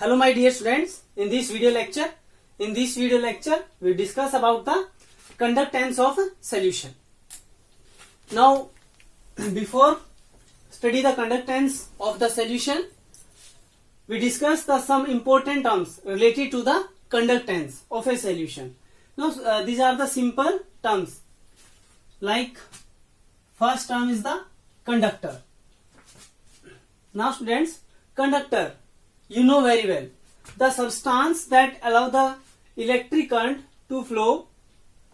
Hello my dear students, in this video lecture we discuss about the conductance of solution. Now before study the conductance of the solution, we discuss some important terms related to the conductance of a solution. Now these are the simple terms, like first term is the conductor. Now students, conductor, you know very well, the substance that allow the electric current to flow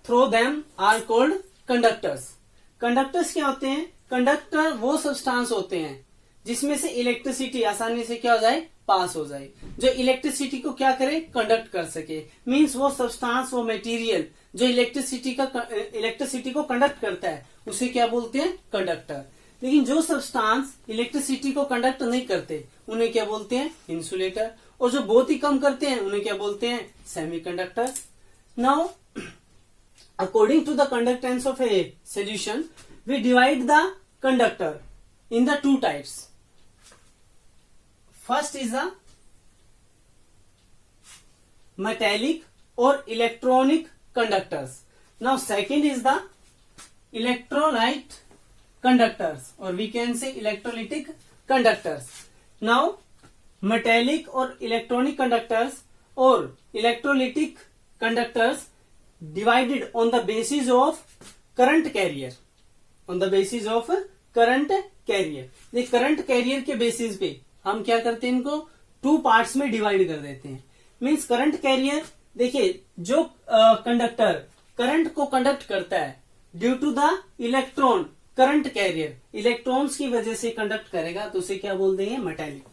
through them are called conductors. Conductors क्या होते हैं? Conductor वो substance होते हैं जिसमें से electricity आसानी से क्या हो जाए, पास हो जाए, जो इलेक्ट्रिसिटी को क्या करे, कंडक्ट कर सके. मींस वो सब्सटेंस, वो मटेरियल जो इलेक्ट्रिसिटी को कंडक्ट करता है उसे क्या बोलते हैं, कंडक्टर. लेकिन जो सब्सटेंस इलेक्ट्रिसिटी को कंडक्ट नहीं करते उन्हें क्या बोलते हैं, इंसुलेटर. और जो बहुत ही कम करते हैं उन्हें क्या बोलते हैं, semiconductor. Now according to the conductance of a solution we divide the conductor in the two types. First is the metallic or electronic conductors. Now second is the electrolyte conductors, or we can say electrolytic conductors. Now metallic or electronic conductors or electrolytic conductors divided on the basis of current carrier. On the basis of current carrier. ये current career के basis पे हम क्या करते हैं, इनको two parts में divide कर देते हैं. मीन्स करंट कैरियर, देखिए जो कंडक्टर करंट को कंडक्ट करता है due to the electron current carrier, electrons की वजह से कंडक्ट करेगा तो उसे क्या बोल देंगे, मेटालिक.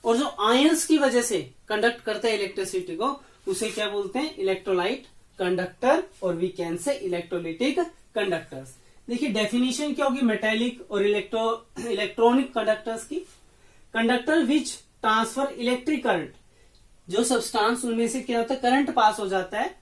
और जो आयंस की वजह से कंडक्ट करता है इलेक्ट्रिसिटी को उसे क्या बोलते हैं, इलेक्ट्रोलाइट कंडक्टर, और we can say electrolytic conductors. देखिए डेफिनेशन क्या होगी मेटालिक और इलेक्ट्रॉनिक कंडक्टर्स की. Conductor which transfer electric current, जो सब्सटेंस उनमें से क्या होता है, करंट पास हो जाता है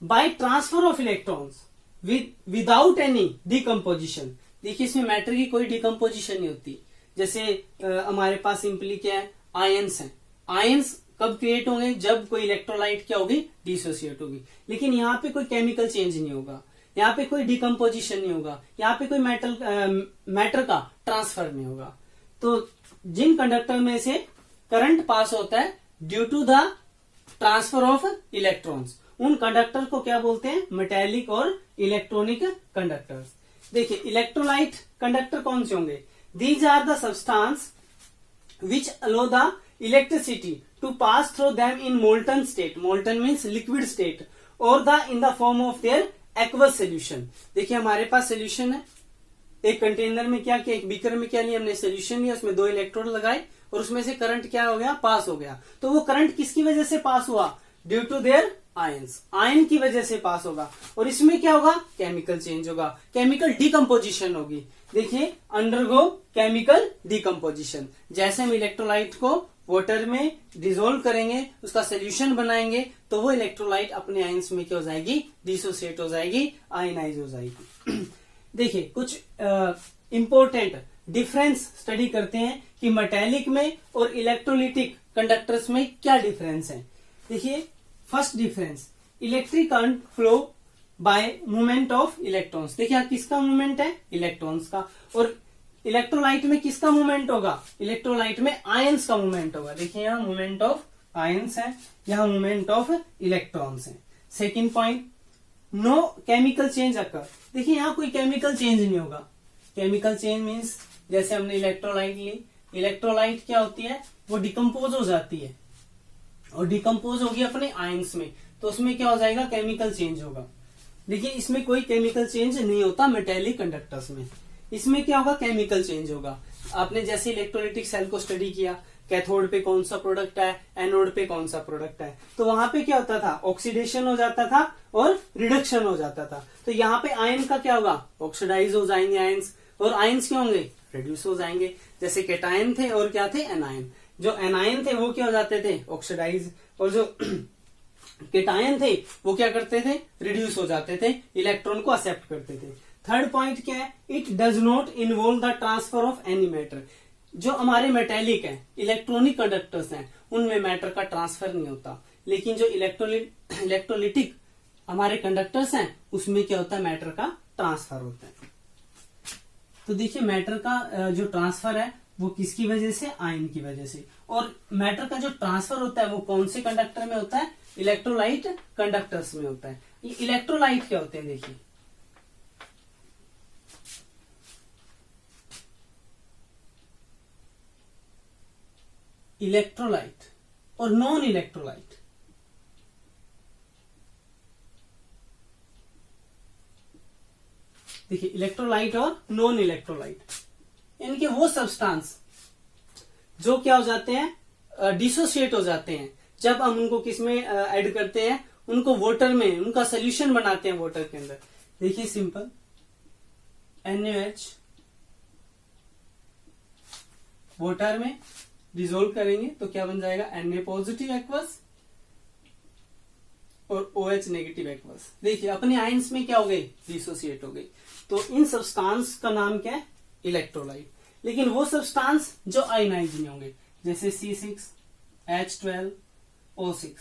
by transfer of electrons without any decomposition. देखिए इसमें मैटर की कोई डिकम्पोजिशन नहीं होती. जैसे हमारे पास सिंपली क्या है, आयंस है. आयंस कब क्रिएट होंगे, जब कोई इलेक्ट्रोलाइट क्या होगी, डिसोसिएट होगी. लेकिन यहाँ पे कोई केमिकल चेंज नहीं होगा, यहाँ पे कोई डिकम्पोजिशन नहीं होगा, यहाँ पे कोई मैटर का ट्रांसफर नहीं होगा. तो जिन कंडक्टर में से करंट पास होता है due to the transfer of electrons, उन कंडक्टर को क्या बोलते हैं, मेटालिक और इलेक्ट्रॉनिक कंडक्टर्स. देखिए इलेक्ट्रोलाइट कंडक्टर कौन से होंगे, these are the substance which allow the electricity to pass through them in molten state. Molten means liquid state, और the in the form of their aqueous solution. देखिए हमारे पास solution है, एक container में क्या किया, एक बीकर में क्या लिया हमने, सोल्यूशन लिया, उसमें 2 इलेक्ट्रोड लगाए और उसमें से करंट क्या हो गया, पास हो गया. तो वो करंट किसकी वजह से पास हुआ, due to their ions, ion की वजह से पास होगा. और इसमें क्या होगा, केमिकल चेंज होगा, केमिकल डिकम्पोजिशन होगी. देखिए अंडरगो केमिकल डिकम्पोजिशन. जैसे हम इलेक्ट्रोलाइट को वाटर में डिसोल्व करेंगे, उसका सोल्यूशन बनाएंगे, तो वो इलेक्ट्रोलाइट अपने आयंस में क्या हो जाएगी, डिसोसिएट हो जाएगी, आयनाइज हो जाएगी. देखिए कुछ इंपॉर्टेंट डिफरेंस स्टडी करते हैं कि मेटालिक में और इलेक्ट्रोलिटिक कंडक्टर्स में क्या डिफरेंस है. देखिए first difference, electric current flow bye movement of electrons. देखिए किसका मूवमेंट है, इलेक्ट्रॉन्स का. और इलेक्ट्रोलाइट में किसका मूवमेंट होगा, इलेक्ट्रोलाइट में आयंस का मूवमेंट होगा. देखिए यहाँ मूवमेंट ऑफ आयंस है, यहाँ मूवमेंट ऑफ इलेक्ट्रॉन्स है. Second point, no chemical change occur. देखिए यहाँ कोई केमिकल चेंज नहीं होगा. केमिकल चेंज मीन्स जैसे हमने इलेक्ट्रोलाइट ली, इलेक्ट्रोलाइट क्या होती है, वो डिकम्पोज हो जाती है और डिकम्पोज होगी अपने आयंस में, तो उसमें क्या हो जाएगा, केमिकल चेंज होगा. देखिए इसमें कोई केमिकल चेंज नहीं होता मेटालिक कंडक्टर्स में. इसमें क्या होगा, केमिकल चेंज होगा. आपने जैसे इलेक्ट्रोलाइटिक सेल को स्टडी किया, कैथोड पे कौन सा प्रोडक्ट है, एनोड पे कौन सा प्रोडक्ट है, तो वहां पे क्या होता था, ऑक्सीडेशन हो जाता था और रिडक्शन हो जाता था. तो यहाँ पे आयन का क्या होगा, ऑक्सीडाइज हो जाएंगे आयंस, और आयंस क्या होंगे, रिड्यूस हो जाएंगे. जैसे केटायन थे और क्या थे, एनायन. जो एनायन थे वो क्या हो जाते थे, ऑक्सीडाइज, और जो केटायन थे वो क्या करते थे, रिड्यूस हो जाते थे, इलेक्ट्रॉन को एक्सेप्ट करते थे. थर्ड पॉइंट क्या है, it does not involve the transfer of any matter. जो हमारे मेटेलिक हैं, इलेक्ट्रॉनिक कंडक्टर्स हैं, उनमें मैटर का ट्रांसफर नहीं होता, लेकिन जो इलेक्ट्रोलिटिक हमारे कंडक्टर्स हैं उसमें क्या होता है, मैटर का ट्रांसफर होता है। तो देखिए मैटर का जो ट्रांसफर है वो किसकी वजह से, आयन की वजह से। और मैटर का जो ट्रांसफर होता है वो कौन से कंडक्टर में होता है, इलेक्ट्रोलाइट कंडक्टर्स में होता है। ये इलेक्ट्रोलाइट क्या होते हैं, देखिए इलेक्ट्रोलाइट और नॉन इलेक्ट्रोलाइट। देखिए इलेक्ट्रोलाइट और नॉन इलेक्ट्रोलाइट, इनके वो सब्सटेंस जो क्या हो जाते हैं, डिसोसिएट हो जाते हैं जब हम उनको किसमें ऐड करते हैं, उनको वाटर में, उनका सोल्यूशन बनाते हैं वाटर के अंदर। देखिए सिंपल NaOH वाटर में डिसोल्व करेंगे तो क्या बन जाएगा, Na पॉजिटिव एक्वस और OH नेगेटिव एक्वस। देखिए अपने आयंस में क्या हो गई, डिसोसिएट हो गई। तो इन सब्सटेंस का नाम क्या है, इलेक्ट्रोलाइट। लेकिन वो सब्सटेंस जो आयनाइज नहीं होंगे, जैसे C6 H12 O6,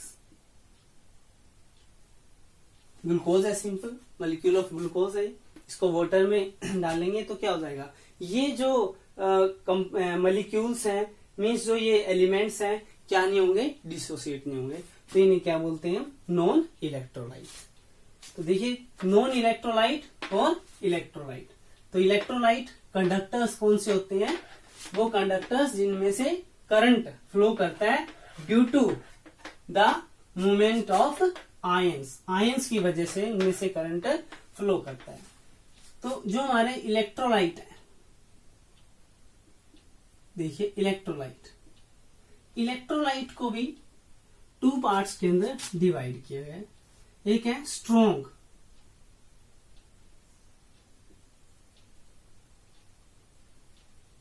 ग्लूकोज है, सिंपल मॉलिक्यूल ऑफ ग्लूकोज है, इसको वाटर में डालेंगे तो क्या हो जाएगा, ये जो मॉलिक्यूल्स हैं, मीन्स जो ये एलिमेंट्स हैं, क्या नहीं होंगे, डिसोसिएट नहीं होंगे। तो इन्हें क्या बोलते हैं, नॉन इलेक्ट्रोलाइट। तो देखिए नॉन इलेक्ट्रोलाइट और इलेक्ट्रोलाइट। तो इलेक्ट्रोलाइट कंडक्टर्स कौन से होते हैं, वो कंडक्टर्स जिनमें से करंट फ्लो करता है due to the movement of ions, ions की वजह से उनमें से करंट फ्लो करता है। तो जो हमारे इलेक्ट्रोलाइट है, देखिए इलेक्ट्रोलाइट को भी 2 पार्ट्स के अंदर डिवाइड किया गया है। एक है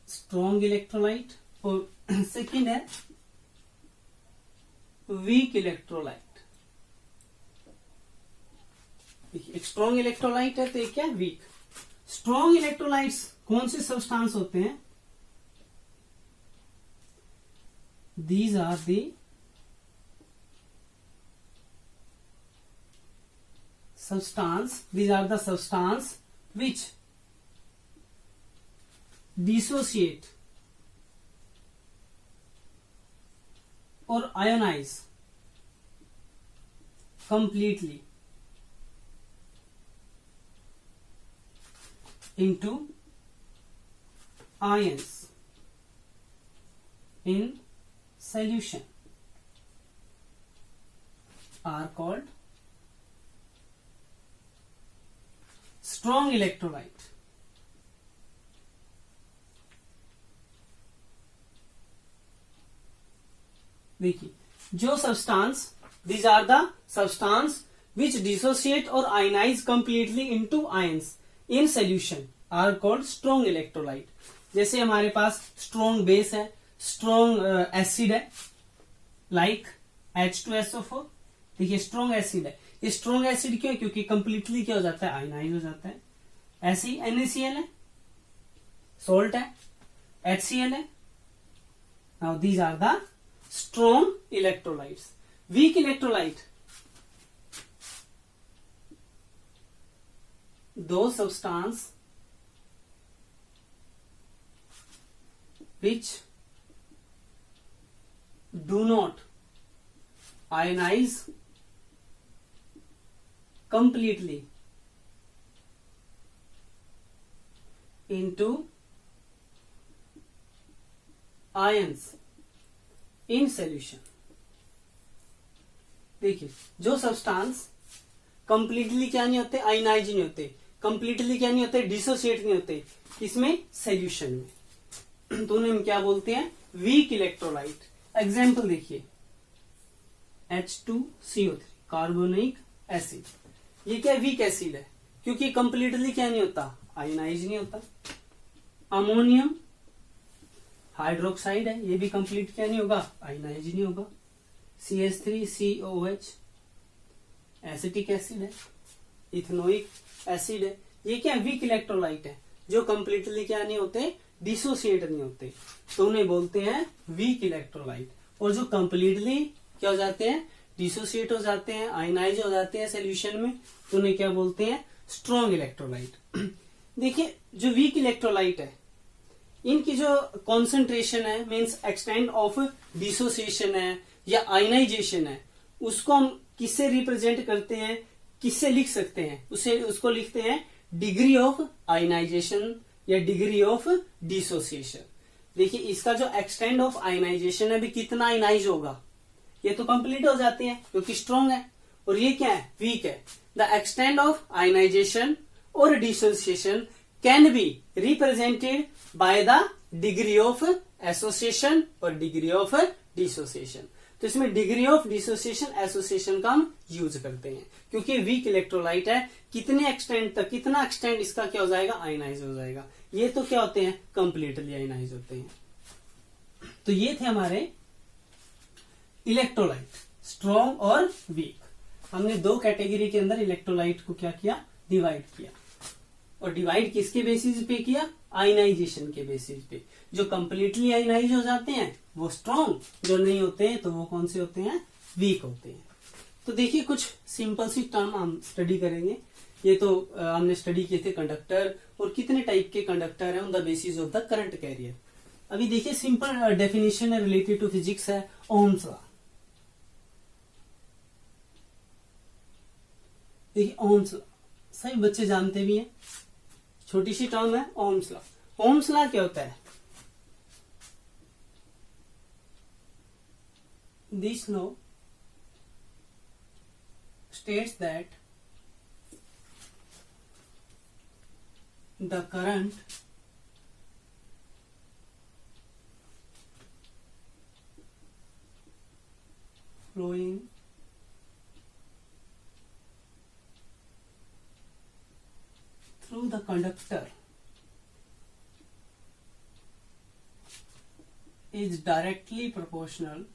स्ट्रॉन्ग इलेक्ट्रोलाइट और सेकंड है वीक इलेक्ट्रोलाइट। एक स्ट्रॉन्ग इलेक्ट्रोलाइट है तो एक क्या है, वीक। स्ट्रॉन्ग इलेक्ट्रोलाइट्स कौन से सब्सटेंस होते हैं, these are the substance which dissociate or ionize completely into ions in solution are called strong electrolyte. देखिए जो substance, these are the substance which dissociate or ionize completely into ions in solution are called strong electrolyte. जैसे हमारे पास strong base है, strong acid है, like H2SO4। देखिए strong acid है, ये strong acid क्यों है, क्योंकि कंप्लीटली क्या हो जाता है, आयनाइज हो जाता है। ऐसे ही NaCl है, सोल्ट है, HCl है। Now these are the strong electrolytes. Weak electrolyte, दो substance which do not ionize completely into ions in solution। देखिए जो सब्सटेंस कंप्लीटली क्या नहीं होते, आयनाइज नहीं होते, कंप्लीटली क्या नहीं होते, डिसोसिएट नहीं होते, इसमें सोल्यूशन में, तो उन्हें हम क्या बोलते हैं, वीक इलेक्ट्रोलाइट। एग्जाम्पल देखिए H2CO3 कार्बोनिक एसिड, ये क्या वीक एसिड है क्योंकि कंप्लीटली क्या नहीं होता, आयनाइज नहीं होता। अमोनियम हाइड्रोक्साइड है, ये भी कंप्लीट क्या नहीं होगा, आयनाइज नहीं होगा। CH3COH एसिटिक एसिड है, इथेनोइक एसिड है, ये क्या वीक इलेक्ट्रोलाइट है जो कंप्लीटली क्या नहीं होते, डिसोसिएट नहीं होते, तो उन्हें बोलते हैं वीक इलेक्ट्रोलाइट। और जो कंप्लीटली क्या हो जाते हैं, डिसोसिएट हो जाते हैं, आयनाइज हो जाते हैं सोल्यूशन में, तो उन्हें क्या बोलते हैं, स्ट्रॉन्ग इलेक्ट्रोलाइट। देखिए जो वीक इलेक्ट्रोलाइट है, इनकी जो कॉन्सेंट्रेशन है, मीन्स एक्सटेंड ऑफ डिसोसिएशन है या आयनाइजेशन है, उसको हम किससे रिप्रेजेंट करते हैं, किससे लिख सकते हैं, उसको लिखते हैं डिग्री ऑफ आयनाइजेशन या डिग्री ऑफ डिसोसिएशन। देखिए इसका जो एक्सटेंड ऑफ आयनाइजेशन है, भी कितना आयनाइज होगा, ये तो कंप्लीट हो जाती है क्योंकि स्ट्रॉन्ग है, और ये क्या है, वीक है। द एक्सटेंड ऑफ आयनाइजेशन और dissociation can be represented by the degree of association और डिग्री ऑफ डिसोसिएशन। तो इसमें डिग्री ऑफ डिसोसिएशन एसोसिएशन का हम यूज करते हैं, क्योंकि वीक इलेक्ट्रोलाइट है, कितने एक्सटेंड तक, कितना एक्सटेंड इसका क्या हो जाएगा, आयनाइज हो जाएगा। ये तो क्या होते हैं, कंप्लीटली आयनाइज होते हैं। तो ये थे हमारे इलेक्ट्रोलाइट, स्ट्रॉन्ग और वीक। हमने दो कैटेगरी के अंदर इलेक्ट्रोलाइट को क्या किया, डिवाइड किया। और डिवाइड किसके बेसिस पे किया, आयनाइजेशन के बेसिस पे। जो कंप्लीटली आयनाइज हो जाते हैं वो स्ट्रॉन्ग, जो नहीं होते हैं तो वो कौन से होते हैं, वीक होते हैं। तो देखिए कुछ सिंपल सी टर्म हम स्टडी करेंगे। ये तो हमने स्टडी किए थे कंडक्टर, और कितने टाइप के कंडक्टर हैं on the basis of the current carrier. अभी देखिए सिंपल डेफिनेशन है रिलेटेड टू फिजिक्स है, ओम्स लॉ। देखिए ओम्स लॉ सभी बच्चे जानते भी हैं, छोटी सी टर्म है ओम्स लॉ। ओम्स लॉ क्या होता है, this law states that the current flowing through the conductor is directly proportional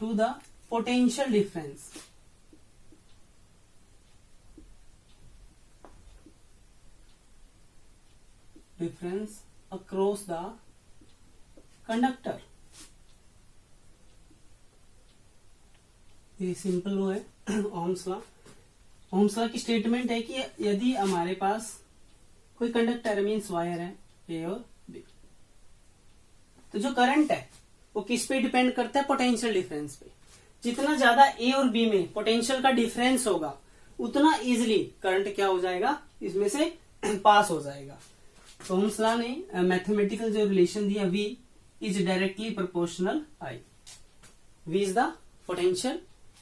to the potential difference across the conductor। ये सिंपल वो है ओम्स लॉ। ओम्स लॉ की स्टेटमेंट है कि यदि हमारे पास कोई कंडक्टर मीन्स वायर है ए और बी, तो जो करंट है वो किस पे डिपेंड करता है, पोटेंशियल डिफरेंस पे। जितना ज्यादा ए और बी में पोटेंशियल का डिफरेंस होगा, उतना इजिली करंट क्या हो जाएगा, इसमें से पास हो जाएगा। तो ओम्स लॉ ने मैथमेटिकल जो रिलेशन दिया, V is directly proportional I. V is the potential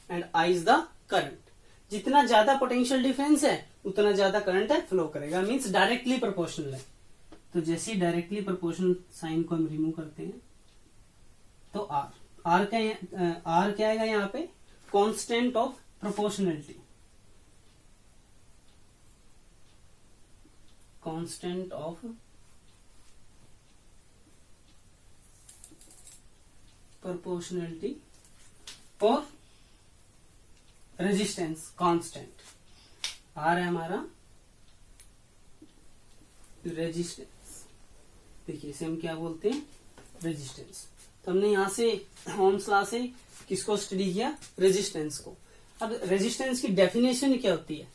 and I is the current. जितना ज्यादा पोटेंशियल डिफरेंस है उतना ज्यादा करंट है फ्लो करेगा, मीन्स डायरेक्टली प्रोपोर्शनल है। तो जैसे ही डायरेक्टली प्रोपोर्शनल साइन को हम रिमूव करते हैं तो आर क्या आएगा यहाँ पे, constant of proportionality. Constant of proportionality और रेजिस्टेंस कांस्टेंट। आर है हमारा रेजिस्टेंस, देखिए इसे हम क्या बोलते हैं, रेजिस्टेंस। तो हमने यहां से ओम्स लॉ से किसको स्टडी किया, रेजिस्टेंस को। अब रेजिस्टेंस की डेफिनेशन क्या होती है,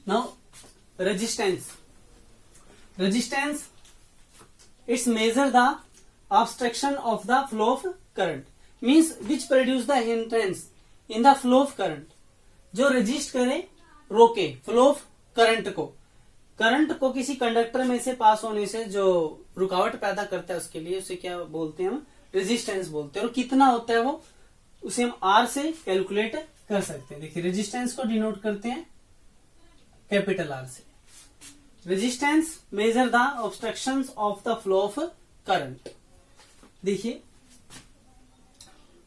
now resistance it's measure the obstruction of the flow of current, means which produce the hindrance in the flow of current। जो रेजिस्ट करे, रोके फ्लो ऑफ करंट को किसी कंडक्टर में से पास होने से जो रुकावट पैदा करता है, उसके लिए उसे क्या बोलते हैं, हम रेजिस्टेंस बोलते हैं। और कितना होता है वो, उसे हम आर से कैलकुलेट कर सकते हैं। देखिए रेजिस्टेंस को डिनोट करते हैं कैपिटल आर से। Resistance measure the obstructions of the flow of current. देखिए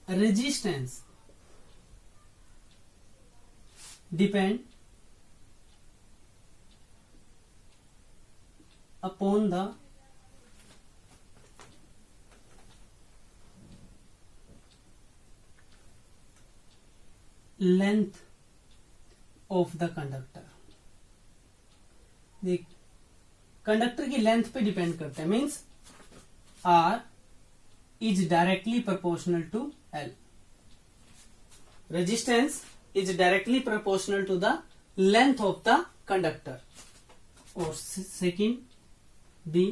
resistance depend upon the length of the conductor. देख, कंडक्टर की लेंथ पे डिपेंड करता है, means R is directly proportional to L। Resistance is directly proportional to the length of the conductor. और second B,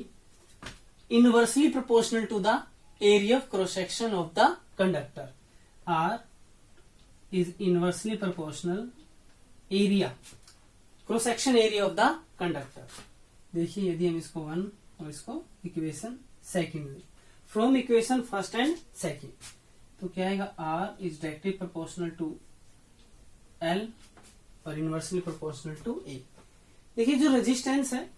inversely proportional to the area of cross section of the conductor. R is inversely proportional area, cross section area of the conductor. देखिए, यदि हम इसको 1 और इसको equation second में, from equation first and second, तो क्या आएगा, R is directly proportional to L और इनवर्सली प्रोपोर्शनल टू A। देखिए, जो रेजिस्टेंस है,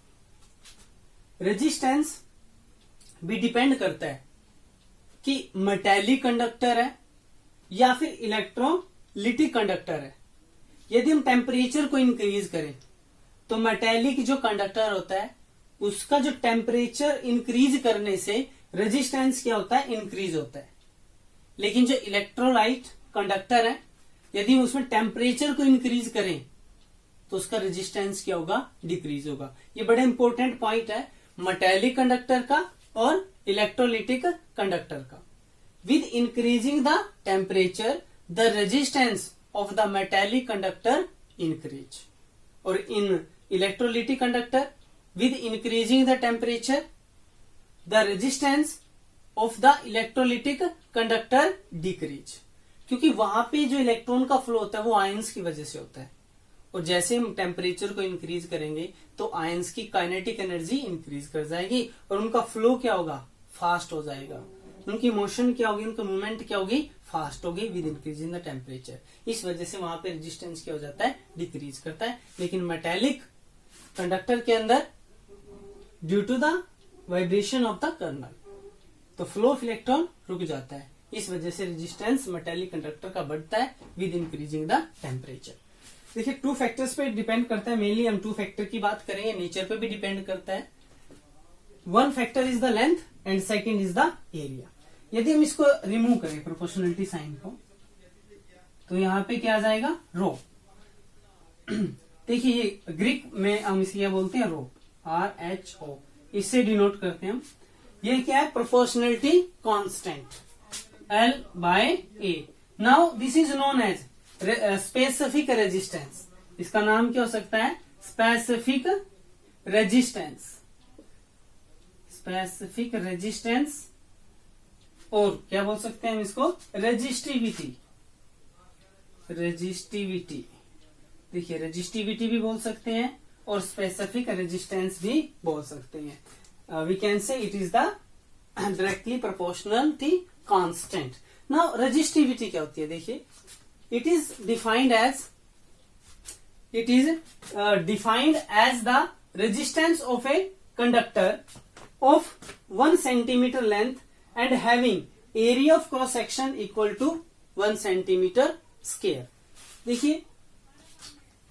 रेजिस्टेंस भी डिपेंड करता है कि मेटेलिक कंडक्टर है या फिर इलेक्ट्रोलिटिक कंडक्टर है। यदि हम टेम्परेचर को इंक्रीज करें तो मेटेलिक जो कंडक्टर होता है उसका जो टेम्परेचर इंक्रीज करने से रेजिस्टेंस क्या होता है, इंक्रीज होता है। लेकिन जो इलेक्ट्रोलाइट कंडक्टर है, यदि उसमें टेम्परेचर को इंक्रीज करें तो उसका रेजिस्टेंस क्या होगा, डिक्रीज होगा। ये बड़ा इंपॉर्टेंट पॉइंट है मेटेलिक कंडक्टर का और इलेक्ट्रोलिटिक कंडक्टर का। With increasing the temperature the resistance of the metallic conductor increase, और in electrolytic conductor with increasing the temperature the resistance of the electrolytic conductor decrease, क्योंकि वहां पे जो electron का फ्लो होता है वो आयंस की वजह से होता है, और जैसे हम टेम्परेचर को इंक्रीज करेंगे तो आयंस की काइनेटिक एनर्जी इंक्रीज कर जाएगी और उनका फ्लो क्या होगा, फास्ट हो जाएगा। उनकी मोशन क्या होगी, उनकी मूवमेंट क्या होगी, फास्ट होगी विद इंक्रीजिंग द टेम्परेचर। इस वजह से वहां पे रेजिस्टेंस क्या हो जाता है, डिक्रीज करता है। लेकिन मेटेलिक कंडक्टर के अंदर due to the vibration of the kernel तो फ्लो ऑफ इलेक्ट्रॉन रुक जाता है। इस वजह से रेजिस्टेंस मेटेलिक कंडक्टर का बढ़ता है विद इंक्रीजिंग द टेम्परेचर। देखिए, 2 फैक्टर्स पे डिपेंड करता है। मेनली हम 2 फैक्टर की बात करेंगे, नेचर पे भी डिपेंड करता है। 1 factor is the length and second is the area. यदि हम इसको रिमूव करें प्रोपोर्शनलिटी साइन को, तो यहाँ पे क्या आ जाएगा, रो। देखिए, ये ग्रीक में हम इसे क्या बोलते हैं, रो, RHO, इससे डिनोट करते हैं हम। ये क्या है, proportionality constant L/A। Now this is known as specific resistance. इसका नाम क्या हो सकता है, स्पेसिफिक रेजिस्टेंस, स्पेसिफिक रेजिस्टेंस, और क्या बोल सकते हैं हम इसको, रेजिस्टिविटी। रेजिस्टिविटी, देखिए, रेजिस्टिविटी भी बोल सकते हैं और स्पेसिफिक रेजिस्टेंस भी बोल सकते हैं। We can say it is the directly proportionality constant. Now resistivity क्या होती है, देखिए, it is defined as the resistance of a conductor of 1 centimetre length and having area of cross section equal to 1 centimetre square. देखिए,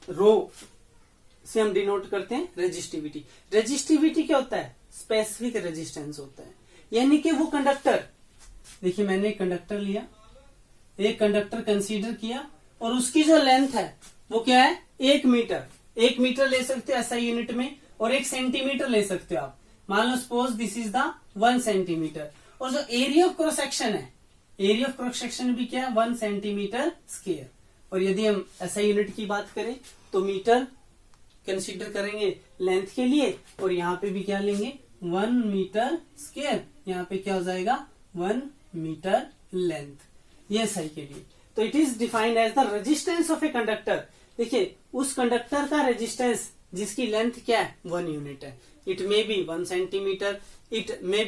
rho से हम denote करते हैं resistivity. Resistivity क्या होता है, स्पेसिफिक रेजिस्टेंस होता है। यानी कि वो कंडक्टर, देखिए, मैंने एक कंडक्टर लिया, एक कंडक्टर कंसीडर किया, और उसकी जो लेंथ है वो क्या है, 1 मीटर। 1 मीटर ले सकते हो ऐसा यूनिट में, और 1 सेंटीमीटर ले सकते हो आप। मान लो suppose this is the 1 centimetre, और जो एरिया ऑफ क्रॉस सेक्शन है, एरिया ऑफ क्रॉस सेक्शन भी क्या है, 1 सेंटीमीटर स्क्वायर। और यदि हम ऐसा यूनिट की बात करें तो मीटर कंसीडर करेंगे लेंथ के लिए, और यहाँ पे भी क्या लेंगे, 1 मीटर स्क्वायर। यहाँ पे क्या हो जाएगा, 1 मीटर लेंथ, ये सही के लिए। तो it is defined as the resistance of a conductor. देखिए, उस कंडक्टर का रेजिस्टेंस जिसकी लेंथ क्या है, 1 यूनिट है। It may be 1 centimetre, it may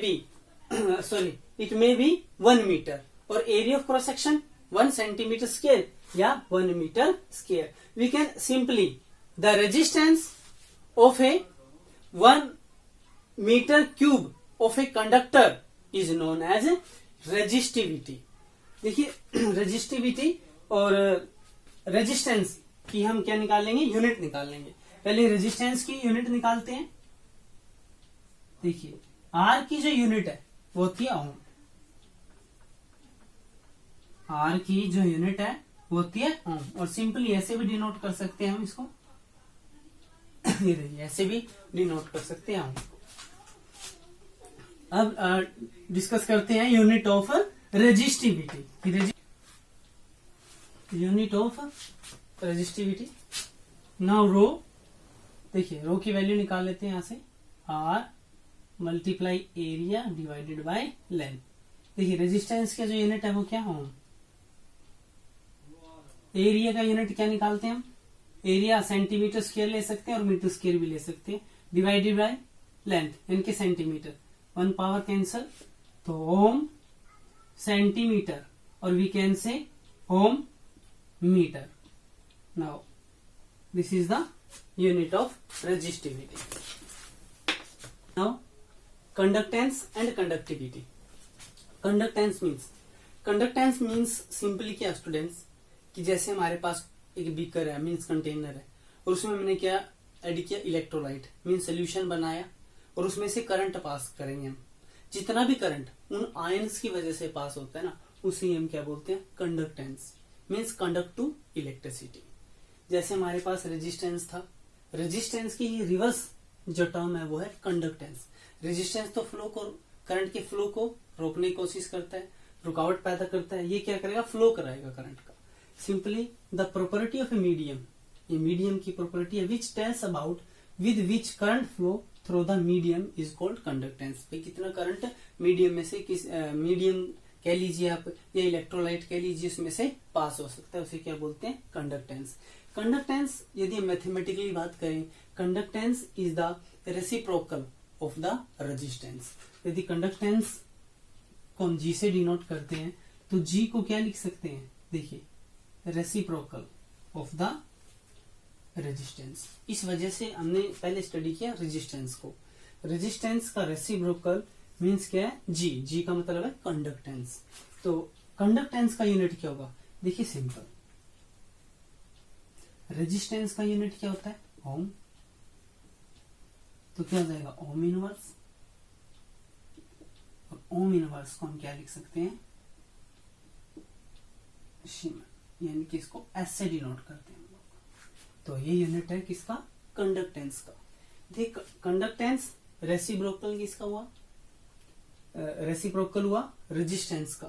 be 1 metre, और area of cross section 1 centimetre square या 1 metre square. We can simply the resistance of a 1 meter cube of a conductor is known as resistivity। देखिए, resistivity और resistance की हम क्या निकालेंगे, unit निकालेंगे। पहले रेजिस्टेंस की यूनिट निकालते हैं। देखिए आर की जो यूनिट है वो होती है ओम, आर की जो यूनिट है वो होती है ओम। और सिंपली ऐसे भी डिनोट कर सकते हैं हम इसको, ये देखिए ऐसे भी डिनोट कर सकते हैं हम। अब डिस्कस करते हैं unit of resistivity, unit of resistivity. Now rho, देखिए रो की वैल्यू निकाल लेते हैं यहां से, R multiply area divided by length. देखिए रेजिस्टेंस का जो यूनिट है वो क्या ओम, एरिया का यूनिट क्या निकालते हैं हम, एरिया सेंटीमीटर स्क्वायर ले सकते हैं और मीटर स्क्वायर भी ले सकते हैं, डिवाइडेड बाय लेंथ इनके सेंटीमीटर, 1 पावर कैंसल, तो ओम सेंटीमीटर और we can say ohm metre. Now this is the unit of resistivity. Now conductance and conductivity. Conductance means simply क्या स्टूडेंट्स, कि जैसे हमारे पास एक बीकर है मीन्स कंटेनर है, और उसमें मैंने क्या ऐड किया, इलेक्ट्रोलाइट मीन्स सोल्यूशन बनाया, और उसमें से करंट पास करेंगे हम। जितना भी करंट उन आयंस की वजह से पास होता है ना, उसे हम क्या बोलते हैं, conductance means conduct to electricity. जैसे हमारे पास रेजिस्टेंस था, रेजिस्टेंस की रिवर्स जो टर्म है वो है कंडक्टेंस। रेजिस्टेंस तो फ्लो को, करंट के फ्लो को रोकने की कोशिश करता है, रुकावट पैदा करता है, ये क्या करेगा, फ्लो कराएगा करंट का। Simply the property of a medium, ये मीडियम की प्रॉपर्टी है, which tells about with which current flow through the medium is called conductance. भाई कितना करंट मीडियम में से, किस मीडियम कह लीजिए आप या इलेक्ट्रोलाइट कह लीजिए, उसमें से पास हो सकता है, उसे क्या बोलते हैं, कंडक्टेंस। कंडक्टेंस यदि मैथमेटिकली बात करें, conductance is the reciprocal of the resistance. यदि कंडक्टेंस को हम जी से डिनोट करते हैं तो जी को क्या लिख सकते हैं, देखिए रेसिप्रोकल ऑफ द रेजिस्टेंस। इस वजह से हमने पहले स्टडी किया रेजिस्टेंस को, रेजिस्टेंस का रेसिप्रोकल मीन्स क्या है, जी, जी का मतलब है कंडक्टेंस। तो कंडक्टेंस का यूनिट क्या होगा, देखिए सिंपल, रेजिस्टेंस का यूनिट क्या होता है, ओम, तो क्या हो जाएगा ओम इनवर्स, और ओम इनवर्स को हम क्या लिख सकते हैं, यानी कि इसको एस से डिनोट करते हैं हम लोग। तो ये यूनिट है किसका, कंडक्टेंस का। देख कंडक्टेंस रेसिप्रोकल किसका हुआ, रेसिप्रोकल हुआ रेजिस्टेंस का।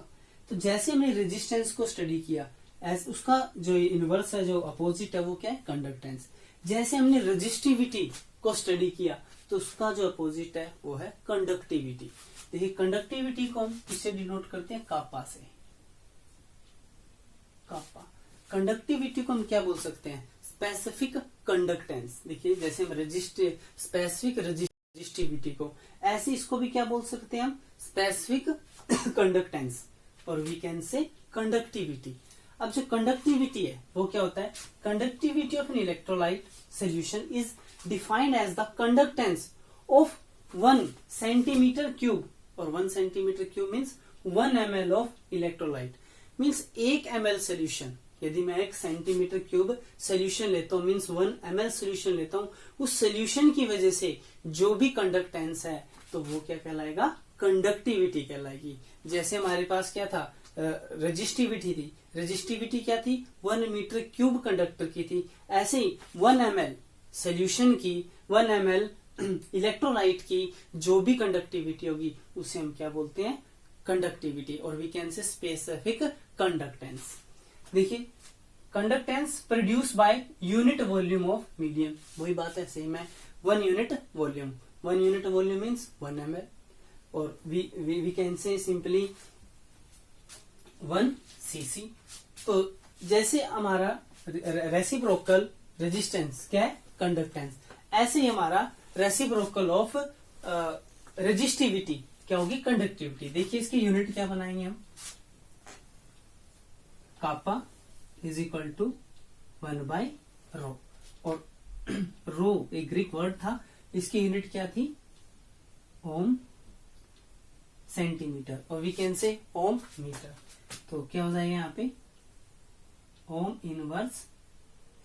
तो जैसे हमने रेजिस्टेंस को स्टडी किया, एस उसका जो इनवर्स है, जो अपोजिट है, वो क्या है, कंडक्टेंस। जैसे हमने रेजिस्टिविटी को स्टडी किया तो उसका जो अपोजिट है वो है कंडक्टिविटी। देखिए कंडक्टिविटी को हम किससे डिनोट करते हैं, कापा से, कापा। कंडक्टिविटी को हम क्या बोल सकते हैं, स्पेसिफिक कंडक्टेंस। देखिए जैसे हम स्पेसिफिक रेजिस्टिविटी को, ऐसे इसको भी क्या बोल सकते हैं हम, स्पेसिफिक कंडक्टेंस, और वी कैन से कंडक्टिविटी। अब जो कंडक्टिविटी है वो क्या होता है, conductivity of an electrolyte solution is defined as the conductance of 1 centimetre cube, और 1 centimetre cube means 1 ml of electrolyte. Means 1 ml solution, यदि मैं 1 सेंटीमीटर क्यूब सोल्यूशन लेता हूँ मीन्स 1 ml सोल्यूशन लेता हूँ, उस सोल्यूशन की वजह से जो भी कंडक्टेंस है तो वो क्या कहलाएगा, कंडक्टिविटी कहलाएगी। जैसे हमारे पास क्या था, रेजिस्टिविटी थी, रेजिस्टिविटी क्या थी, 1 मीटर क्यूब कंडक्टर की थी। ऐसे ही 1 ml सोल्यूशन की, 1 ml इलेक्ट्रोलाइट की जो भी कंडक्टिविटी होगी उसे हम क्या बोलते हैं, कंडक्टिविटी, और we can say specific conductance. देखिए conductance produce by unit volume of medium, वही बात है, सेम है, 1 unit volume, 1 unit volume means 1 ml, और we can say simply 1 cc। तो जैसे हमारा रेसिप्रोकल रेजिस्टेंस क्या है, कंडक्टेंस, ऐसे ही हमारा रेसिप्रोकल ऑफ रेजिस्टिविटी क्या होगी, कंडक्टिविटी। देखिए इसकी यूनिट क्या बनाएंगे हम, कापा इज इक्वल टू 1/ρ, और रो एक ग्रीक वर्ड था, इसकी यूनिट क्या थी, ओम सेंटीमीटर, और we can say ohm metre. तो क्या हो जाएगा यहाँ पे, ओम इनवर्स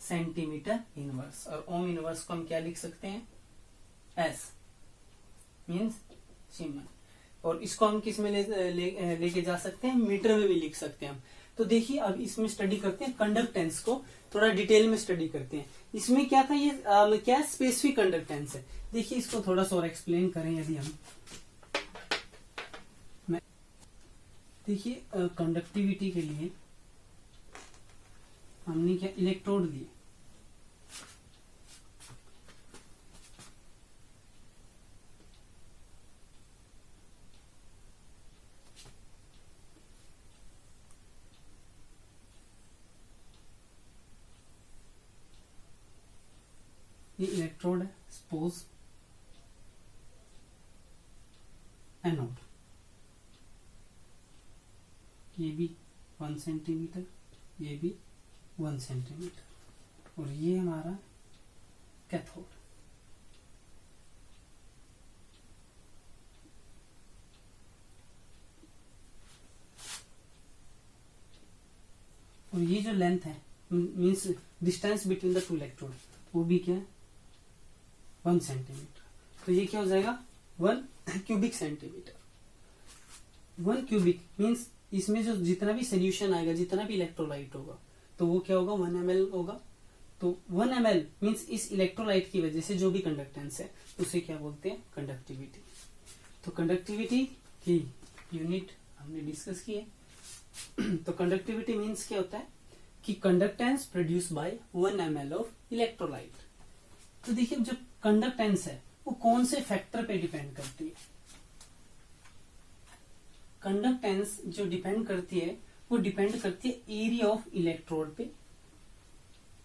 सेंटीमीटर इनवर्स, और ओम इनवर्स को हम क्या लिख सकते हैं, एस, मीन्स सीमेन। और इसको हम किस में लेके जा सकते हैं, मीटर में भी लिख सकते हैं हम। तो देखिए अब इसमें स्टडी करते हैं कंडक्टेंस को, थोड़ा डिटेल में स्टडी करते हैं। इसमें क्या था, ये क्या स्पेसिफिक कंडक्टेंस है। देखिए इसको थोड़ा सा और एक्सप्लेन करें यदि हम, देखिए कंडक्टिविटी के लिए हमने क्या इलेक्ट्रोड लिए, ये इलेक्ट्रोड है, सपोज एनोड, ये भी 1 सेंटीमीटर, ये भी 1 सेंटीमीटर, और ये हमारा कैथोड। और ये जो लेंथ है means distance between the two electrode, वो भी क्या है 1 सेंटीमीटर। तो ये क्या हो जाएगा 1 क्यूबिक सेंटीमीटर। 1 क्यूबिक मीन्स इसमें जो जितना भी सोल्यूशन आएगा, जितना भी इलेक्ट्रोलाइट होगा, तो वो क्या होगा 1 ml होगा। तो 1 ml मीन्स इस इलेक्ट्रोलाइट की वजह से जो भी कंडक्टेंस है उसे क्या बोलते हैं, कंडक्टिविटी। तो कंडक्टिविटी की यूनिट हमने डिस्कस की है। तो कंडक्टिविटी मीन्स क्या होता है कि conductance produce bye 1 ml of electrolyte. तो देखिए जो कंडक्टेंस है वो कौन से फैक्टर पे डिपेंड करती है। कंडक्टेंस जो डिपेंड करती है वो डिपेंड करती है एरिया ऑफ इलेक्ट्रोड पे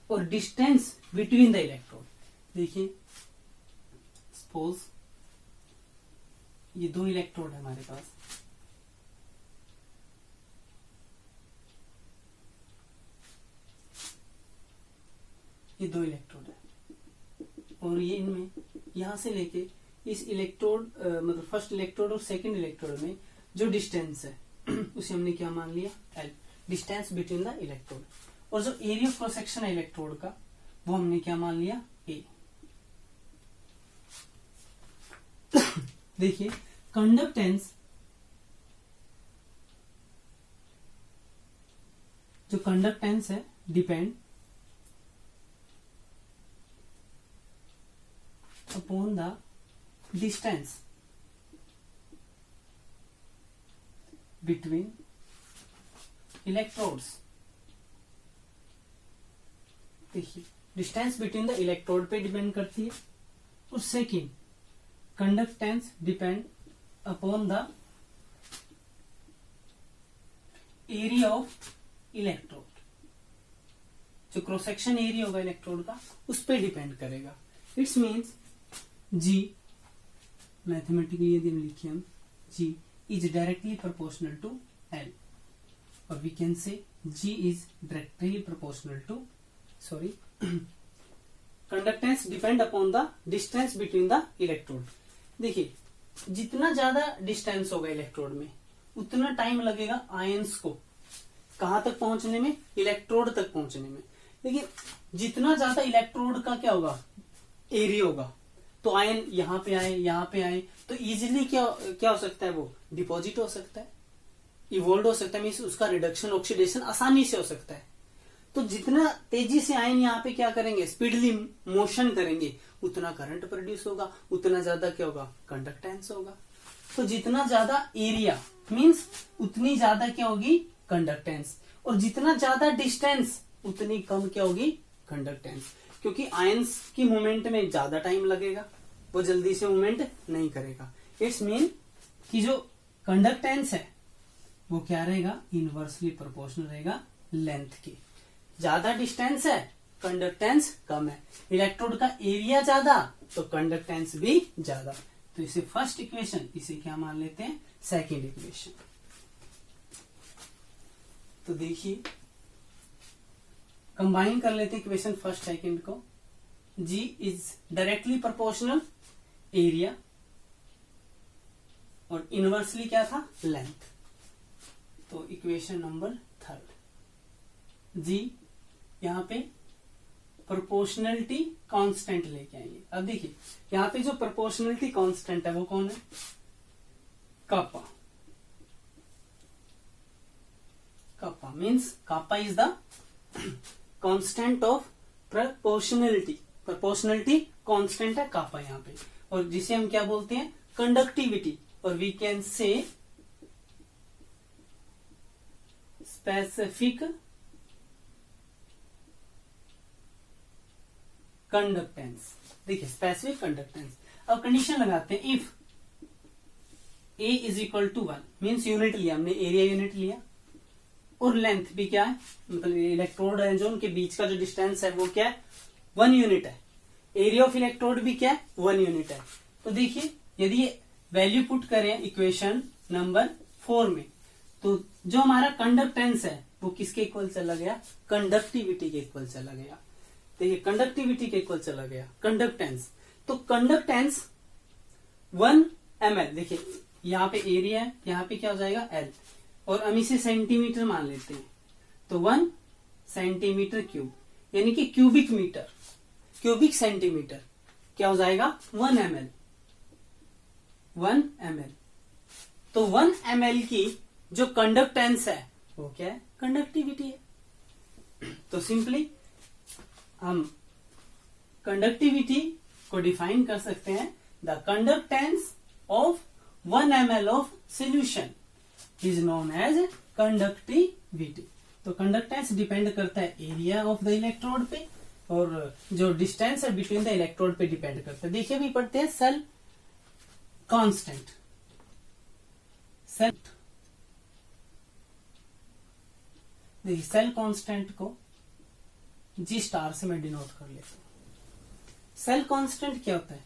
और डिस्टेंस बिटवीन द इलेक्ट्रोड। देखिए सपोज ये 2 इलेक्ट्रोड है हमारे पास, ये 2 इलेक्ट्रोड है, और ये इनमें यहां से लेके इस इलेक्ट्रोड मतलब फर्स्ट इलेक्ट्रोड और सेकंड इलेक्ट्रोड में जो डिस्टेंस है उसे हमने क्या मान लिया, L, distance between the electrode. और जो एरिया ऑफ क्रॉस सेक्शन है इलेक्ट्रोड का वो हमने क्या मान लिया, ए। देखिए कंडक्टेंस, जो कंडक्टेंस है depend upon the distance between electrodes. देखिए डिस्टेंस बिटवीन द इलेक्ट्रोड पे डिपेंड करती है। और second conductance depend upon the area of electrode. जो क्रॉस सेक्शन एरिया होगा इलेक्ट्रोड का उस पे डिपेंड करेगा। इट्स मीन्स जी, मैथमेटिकली यदि हम लिखे हम, जी is directly proportional to L, or we can say G is directly proportional to, sorry, conductance depend upon the distance between the electrode। देखिए जितना ज्यादा डिस्टेंस होगा इलेक्ट्रोड में उतना टाइम लगेगा आयंस को कहां तक पहुंचने में, इलेक्ट्रोड तक पहुंचने में। देखिए जितना ज्यादा इलेक्ट्रोड का क्या होगा, एरिया होगा, तो आयन यहाँ पे आए, यहाँ पे आए, तो इजीली क्या हो सकता है, वो डिपॉजिट हो सकता है, इवोल्व हो सकता है, मीन्स उसका रिडक्शन ऑक्सीडेशन आसानी से हो सकता है। तो जितना तेजी से आयन यहाँ पे क्या करेंगे, स्पीडली मोशन करेंगे, उतना करंट प्रोड्यूस होगा, उतना ज्यादा क्या होगा, कंडक्टेंस होगा। तो जितना ज्यादा एरिया मीन्स उतनी ज्यादा क्या होगी, कंडक्टेंस, और जितना ज्यादा डिस्टेंस उतनी कम क्या होगी, कंडक्टेंस। क्योंकि आयंस की मूवमेंट में ज्यादा टाइम लगेगा, वो जल्दी से मूवमेंट नहीं करेगा। इट्स मीन कि जो कंडक्टेंस है वो क्या रहेगा, इनवर्सली प्रोपोर्शनल रहेगा लेंथ की। ज्यादा डिस्टेंस है, कंडक्टेंस कम है। इलेक्ट्रोड का एरिया ज्यादा तो कंडक्टेंस भी ज्यादा। तो इसे फर्स्ट इक्वेशन, इसे क्या मान लेते हैं, सेकंड इक्वेशन। तो देखिए कंबाइन कर लेते हैं इक्वेशन फर्स्ट सेकंड को। G is directly proportional area और इनवर्सली क्या था, लेंथ। तो इक्वेशन नंबर थर्ड, G यहां पे प्रोपोर्शनलिटी कांस्टेंट लेके आएंगे। अब देखिए यहाँ पे जो प्रोपोर्शनलिटी कांस्टेंट है वो कौन है, kappa. Kappa means kappa is the constant of proportionality. Proportionality constant है कापा यहाँ पे, और जिसे हम क्या बोलते हैं, कंडक्टिविटी, और we can say specific conductance. देखिए स्पेसिफिक कंडक्टेंस। अब कंडीशन लगाते हैं, if A is equal to 1 means unit लिया हमने, एरिया यूनिट लिया, और लेंथ भी क्या है, मतलब इलेक्ट्रोड है जो उनके बीच का जो डिस्टेंस है वो क्या है, 1 यूनिट है। एरिया ऑफ इलेक्ट्रोड भी क्या है, 1 यूनिट है। तो देखिए यदि ये वैल्यू पुट करें इक्वेशन नंबर 4 में, तो जो हमारा कंडक्टेंस है वो किसके इक्वल चला गया, कंडक्टिविटी के इक्वल चला गया। देखिए कंडक्टिविटी के इक्वल चला गया कंडक्टेंस। तो कंडक्टेंस 1 ml, देखिए यहाँ पे एरिया है, यहाँ पे क्या हो जाएगा L, और हम इसे सेंटीमीटर मान लेते हैं, तो 1 सेंटीमीटर क्यूब, यानी कि क्यूबिक मीटर, क्यूबिक सेंटीमीटर क्या हो जाएगा, 1 ml। 1 ml, तो 1 ml की जो कंडक्टेंस है वो क्या है, कंडक्टिविटी है। तो सिंपली हम कंडक्टिविटी को डिफाइन कर सकते हैं, the conductance of 1 ml of solution is known as conductivity. तो कंडक्टेंस डिपेंड करता है एरिया ऑफ द इलेक्ट्रोड पे, और जो डिस्टेंस है बिटवीन द इलेक्ट्रोड पे डिपेंड करता है। देखिए भी पढ़ते हैं सेल कांस्टेंट। सेल, देखिए सेल कांस्टेंट को जी स्टार से मैं डिनोट कर लेता हूं। सेल कांस्टेंट क्या होता है,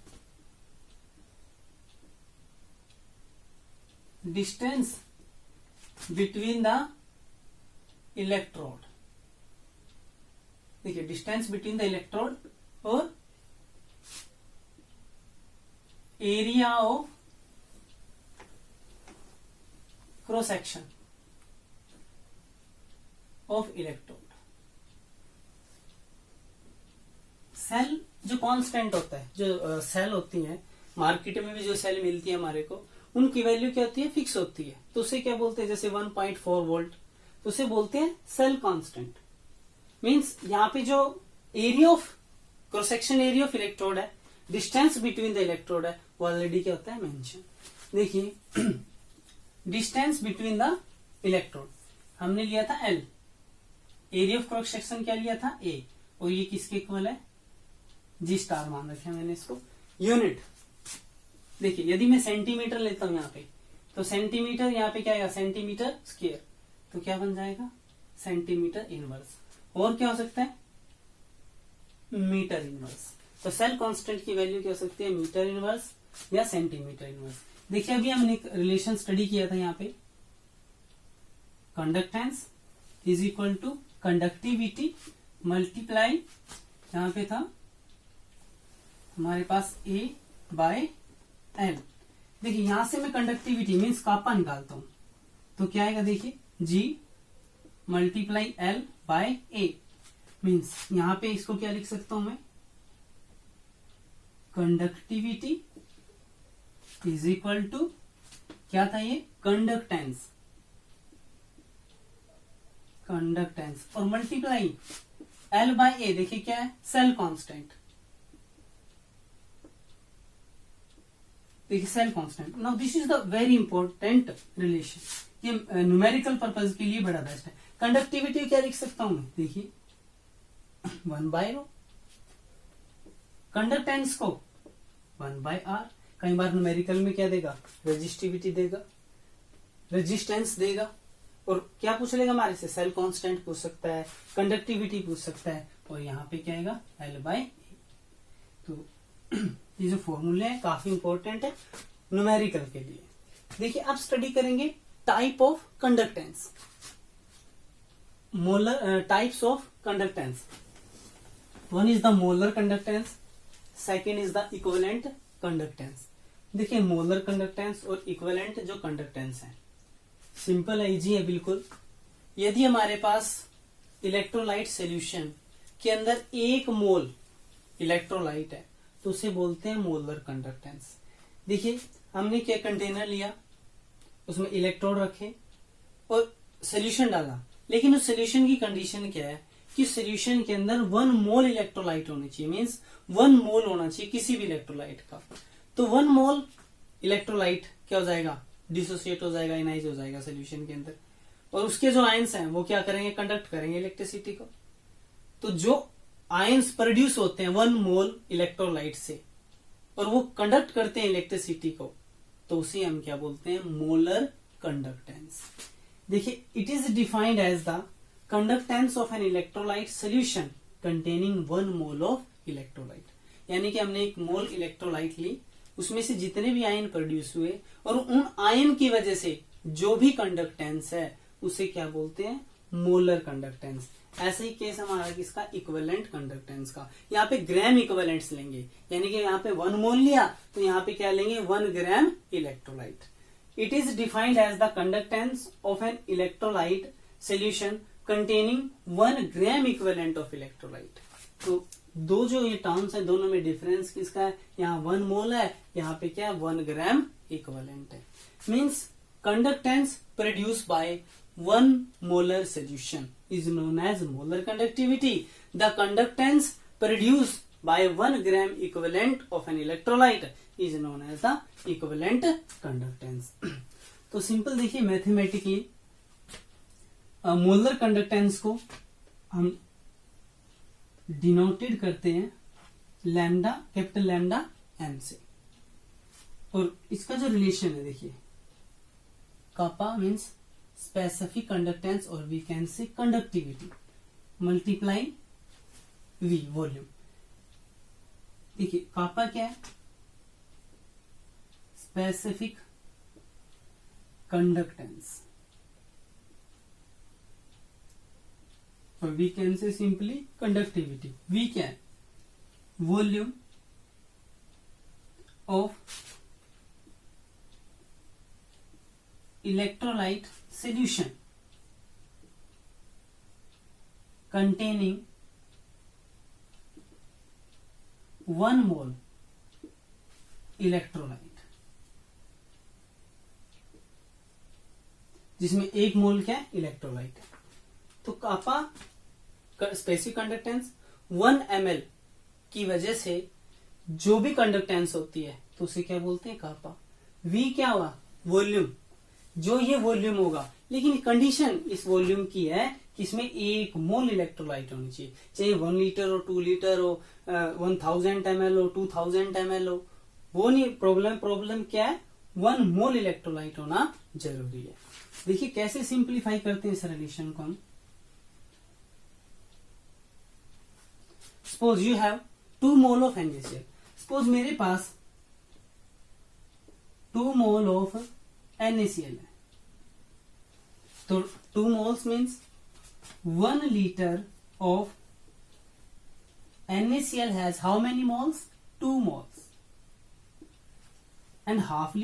डिस्टेंस बिटवीन द इलेक्ट्रोड। देखिए डिस्टेंस बिटवीन द इलेक्ट्रोड और area of cross section of electrode. Cell जो कांस्टेंट होता है, जो सेल होती है मार्केट में भी जो सेल मिलती है हमारे को, उनकी वैल्यू क्या होती है, फिक्स होती है। तो उसे क्या बोलते हैं, जैसे 1.4 वोल्ट, तो उसे बोलते हैं सेल कांस्टेंट। मींस यहाँ पे जो area of cross section area of electrode है, डिस्टेंस बिटवीन द इलेक्ट्रोड है, वो ऑलरेडी क्या होता है, मेंशन। देखिए डिस्टेंस बिटवीन द इलेक्ट्रोड हमने लिया था L, area of cross section क्या लिया था A, और ये किसके इक्वल है, जी स्टार मान रखे मैंने इसको, यूनिट। देखिए यदि मैं सेंटीमीटर लेता हूं यहाँ पे, तो सेंटीमीटर यहाँ पे क्या आएगा, सेंटीमीटर स्क्वायर, तो क्या बन जाएगा, सेंटीमीटर इनवर्स। और क्या हो सकता है, मीटर इनवर्स। तो सेल कांस्टेंट की वैल्यू क्या हो सकती है, मीटर इनवर्स या सेंटीमीटर इनवर्स। देखिए अभी हमने एक रिलेशन स्टडी किया था यहाँ पे, conductance is equal to conductivity multiply, यहाँ पे था हमारे पास A बाय L। देखिए यहां से मैं कंडक्टिविटी मीन्स कापा निकालता हूं, तो क्या आएगा, देखिए G multiply L by A, means यहां पे इसको क्या लिख सकता हूं मैं, कंडक्टिविटी इज इक्वल टू क्या था ये, कंडक्टेंस, कंडक्टेंस, और मल्टीप्लाई L बाय A, देखिए क्या है, सेल कांस्टेंट। देखिए cell constant. Now this is the very important relation, ये न्यूमेरिकल पर्पज के लिए बड़ा बेस्ट है। कंडक्टिविटी क्या लिख सकता हूं मैं, देखिए 1/ρ, कंडक्टेंस को 1/r। कई बार न्यूमेरिकल में क्या देगा, रेजिस्टिविटी देगा, रेजिस्टेंस देगा, और क्या पूछ लेगा हमारे से, सेल कांस्टेंट पूछ सकता है, कंडक्टिविटी पूछ सकता है, और यहाँ पे क्या आएगा, L/A। तो ये जो फॉर्मूले हैं काफी इंपॉर्टेंट है न्यूमेरिकल के लिए। देखिए अब स्टडी करेंगे type of conductance, molar types of conductance. One is the molar conductance, second is the equivalent conductance. देखिए मोलर कंडक्टेंस और इक्विवेलेंट जो कंडक्टेंस है, सिंपल है, इजी है बिल्कुल। यदि हमारे पास इलेक्ट्रोलाइट सॉल्यूशन के अंदर 1 मोल इलेक्ट्रोलाइट है तो उसे बोलते हैं मोलर कंडक्टेंस। देखिए हमने क्या कंटेनर लिया, उसमें इलेक्ट्रोड रखे और सोल्यूशन डाला, लेकिन उस सोल्यूशन की कंडीशन क्या है कि सोल्यूशन के अंदर 1 मोल इलेक्ट्रोलाइट होनी चाहिए, मींस 1 मोल होना चाहिए किसी भी इलेक्ट्रोलाइट का। तो 1 मोल इलेक्ट्रोलाइट क्या हो जाएगा, डिसोसिएट हो जाएगा, आयनाइज हो जाएगा सोल्यूशन के अंदर, और उसके जो आयंस हैं वो क्या करेंगे, कंडक्ट करेंगे इलेक्ट्रिसिटी को। तो जो आयंस प्रोड्यूस होते हैं 1 मोल इलेक्ट्रोलाइट से और वो कंडक्ट करते हैं इलेक्ट्रिसिटी को, तो उसे हम क्या बोलते हैं, मोलर कंडक्टेंस। देखिए it is defined as the conductance of an electrolyte solution containing 1 mole of electrolyte. यानी कि हमने 1 मोल इलेक्ट्रोलाइट ली, उसमें से जितने भी आयन प्रोड्यूस हुए और उन आयन की वजह से जो भी कंडक्टेंस है उसे क्या बोलते हैं, मोलर कंडक्टेंस। ऐसे ही केस हमारा किसका, इक्विवेलेंट कंडक्टेंस का। यहाँ पे ग्राम इक्विवेलेंट्स लेंगे, यानी कि यहाँ पे 1 मोल लिया तो यहाँ पे क्या लेंगे, 1 gram electrolyte. It is defined as the conductance of an electrolyte solution containing 1 gram equivalent of electrolyte. तो दो जो ये टर्म्स है दोनों में डिफरेंस किसका है, यहाँ 1 मोल है, यहाँ पे क्या 1 ग्राम इक्विवेलेंट है। Means conductance produce bye 1 molar solution is known as molar conductivity. The conductance produced by 1 gram equivalent of an electrolyte is known as the equivalent conductance. तो सिंपल देखिए मैथमेटिकली मोलर कंडक्टेंस को हम denoted करते हैं lambda, capital lambda M से, और इसका जो रिलेशन है देखिए, कापा means specific conductance or we can say conductivity multiply V volume। देखिए कापा क्या है, specific conductance और we can say simply conductivity। V क्या है, volume of electrolyte solution containing 1 mole electrolyte, जिसमें 1 मोल क्या है, इलेक्ट्रोलाइट है। तो कापा स्पेसिफिक कंडक्टेंस 1 ml की वजह से जो भी कंडक्टेंस होती है तो उसे क्या बोलते हैं, कापा। V क्या हुआ, वॉल्यूम, जो ये वॉल्यूम होगा, लेकिन कंडीशन इस वॉल्यूम की है कि इसमें 1 मोल इलेक्ट्रोलाइट होनी चाहिए, चाहे 1 लीटर हो, 2 लीटर हो, 1000 ml हो, 2000 ml हो, वो नहीं प्रॉब्लम क्या है, 1 मोल इलेक्ट्रोलाइट होना जरूरी है। देखिए कैसे सिंप्लीफाई करते हैं इस रिलेशन को हम। Suppose you have 2 mole of NaCl। Suppose मेरे पास 2 मोल ऑफ NaCl है, तो 2 moles means 1 liter of NaCl has how many moles, 2 moles, and half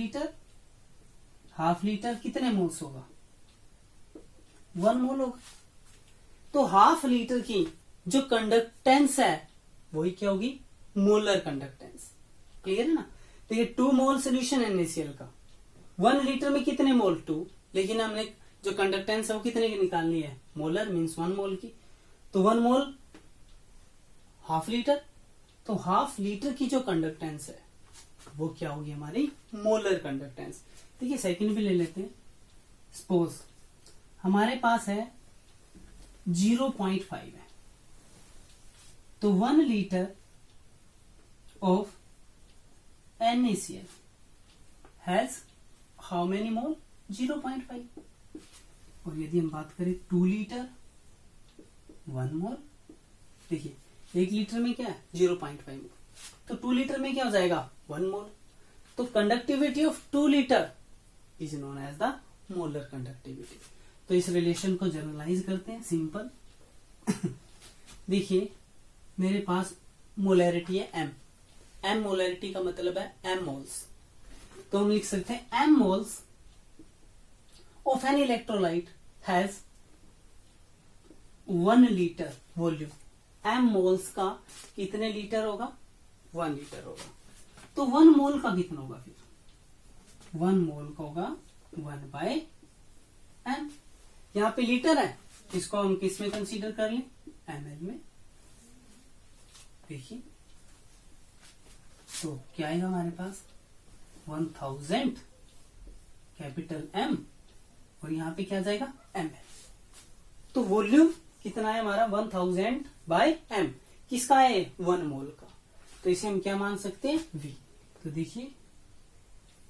liter कितने मोल्स होगा, 1 मोल होगा। तो हाफ लीटर की जो कंडक्टेंस है वही क्या होगी, मोलर कंडक्टेंस। क्लियर है ना। देखिए 2 मोल सोल्यूशन NaCl का, 1 लीटर में कितने मोल, 2, लेकिन हमने जो कंडक्टेंस है वो कितने की निकालनी है, मोलर मीन्स 1 मोल की। तो 1 मोल हाफ लीटर, तो हाफ लीटर की जो कंडक्टेंस है वो क्या होगी, हमारी मोलर कंडक्टेंस। देखिए सेकंड भी ले लेते हैं। सपोज हमारे पास है 0.5 है, तो 1 litre of NaCl has how many mole, 0.5। और यदि हम बात करें 2 लीटर, 1 मोल, देखिए 1 लीटर में क्या है, 0.5 मोल, तो 2 लीटर में क्या हो जाएगा, 1 मोल। तो conductivity of 2 litre is known as the molar conductivity. तो इस रिलेशन को जनरलाइज करते हैं, सिंपल। देखिए मेरे पास मोलैरिटी है m, m मोलैरिटी का मतलब है m मोल्स, तो हम लिख सकते हैं m moles of an electrolyte has 1 litre volume, m moles का कितने लीटर होगा? 1 लीटर होगा। तो 1 मोल का कितना होगा फिर? 1 मोल का होगा 1/m। यहाँ पे लीटर है, इसको हम किस में कंसीडर कर लें? ml में। देखिए तो क्या आएगा हमारे पास? 1000 कैपिटल M और यहाँ पे क्या जाएगा? ml। तो वॉल्यूम कितना है हमारा? 1000/m। किसका है? 1 मोल का। तो इसे हम क्या मान सकते हैं? V। तो देखिए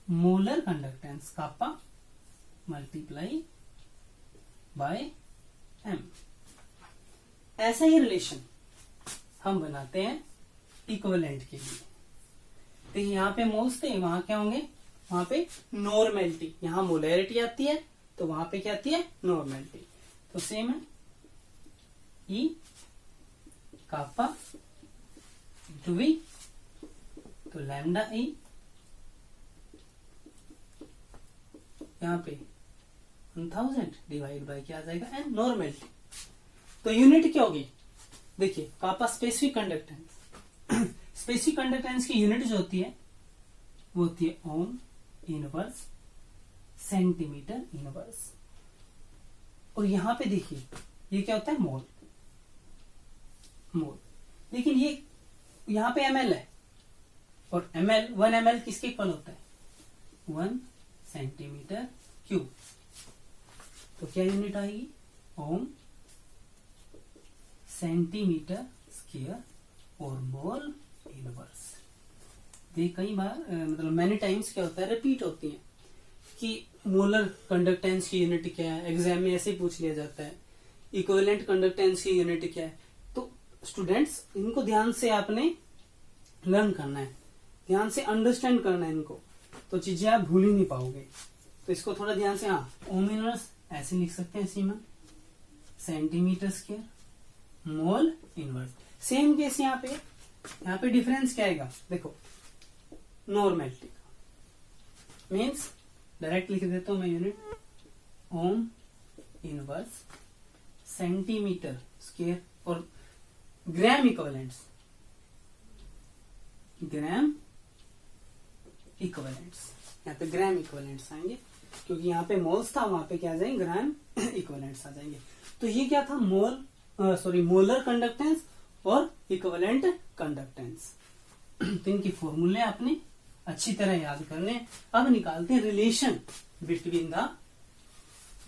molar conductance kappa multiply by m। ऐसा ही रिलेशन हम बनाते हैं इक्विवेलेंट के लिए। तो यहाँ पे मोल्स थे, वहां क्या होंगे? वहां पे नॉर्मेलिटी। यहाँ मोलैरिटी आती है तो वहां पे क्या आती है? नॉर्मेलिटी। तो सेम है E कापा इंटू V। तो लैम्डा E यहाँ पे 1000 डिवाइड बाय क्या आ जाएगा? n normality. तो यूनिट क्या होगी? देखिए कापा स्पेसिफिक कंडक्टेंस। स्पेसिफिक कंडक्टेंस की यूनिट जो होती है वो होती है ओम इनवर्स सेंटीमीटर इनवर्स। और यहां पे देखिए ये क्या होता है? मोल। मोल। लेकिन ये यहां पे ml है और ml 1 ml किसके इक्वल होता है? 1 सेंटीमीटर क्यूब। तो क्या यूनिट आएगी? ओम सेंटीमीटर स्क्वायर और मोल इनवर्स। ये कई बार मतलब मैनी टाइम्स क्या होता है? रिपीट होती है कि मोलर कंडक्टेंस की यूनिट क्या है। एग्जाम में ऐसे ही पूछ लिया जाता है इक्विवेलेंट कंडक्टेंस की यूनिट क्या है। तो स्टूडेंट्स इनको ध्यान से आपने लर्न करना है, ध्यान से अंडरस्टैंड करना है इनको, तो चीजें आप भूल ही नहीं पाओगे। तो इसको थोड़ा ध्यान से, हाँ ओम इनवर्स ऐसे लिख सकते हैं siemens centimetre square mole inverse. Same case यहाँ पे डिफरेंस क्या आएगा? देखो नॉर्मेलिटी का मीन्स डायरेक्ट लिख देता हूं मैं unit ohm inverse centimetre square और ग्राम इक्विवेलेंट्स। ग्राम इक्विवेलेंट्स यहाँ पे ग्राम इक्विवेलेंट्स आएंगे क्योंकि यहाँ पे मोल्स था, वहां पे क्या आ जाएंगे? ग्राम इक्विवेलेंट्स आ जाएंगे। तो ये क्या था? मोलर कंडक्टेंस और इक्विवेलेंट कंडक्टेंस। तो इनकी फॉर्मूले आपने अच्छी तरह याद करने। अब निकालते हैं relation between the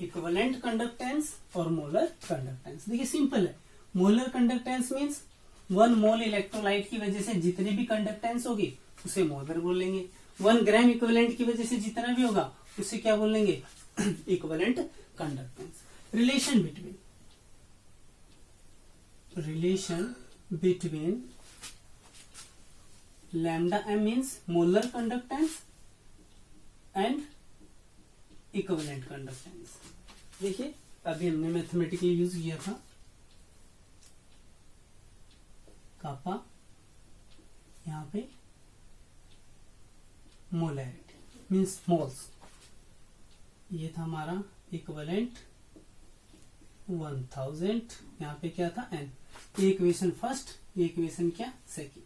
equivalent conductance और मोलर कंडक्टेंस। देखिए सिंपल है। मोलर कंडक्टेंस मीन्स 1 मोल इलेक्ट्रोलाइट की वजह से जितनी भी कंडक्टेंस होगी उसे मोलर बोलेंगे। 1 ग्राम इक्विवेलेंट की वजह से जितना भी होगा उसे क्या बोलेंगे? Equivalent conductance. Relation between lambda m means molar conductance and equivalent conductance। देखिए अभी हमने मैथमेटिकली यूज किया था कापा, यहाँ पे मोलैरिटी मीन्स मोल्स। ये था हमारा इक्विवेलेंट 1000। यहाँ पे क्या था? n। ये इक्वेशन फर्स्ट, ये इक्वेशन क्या? सेकेंड।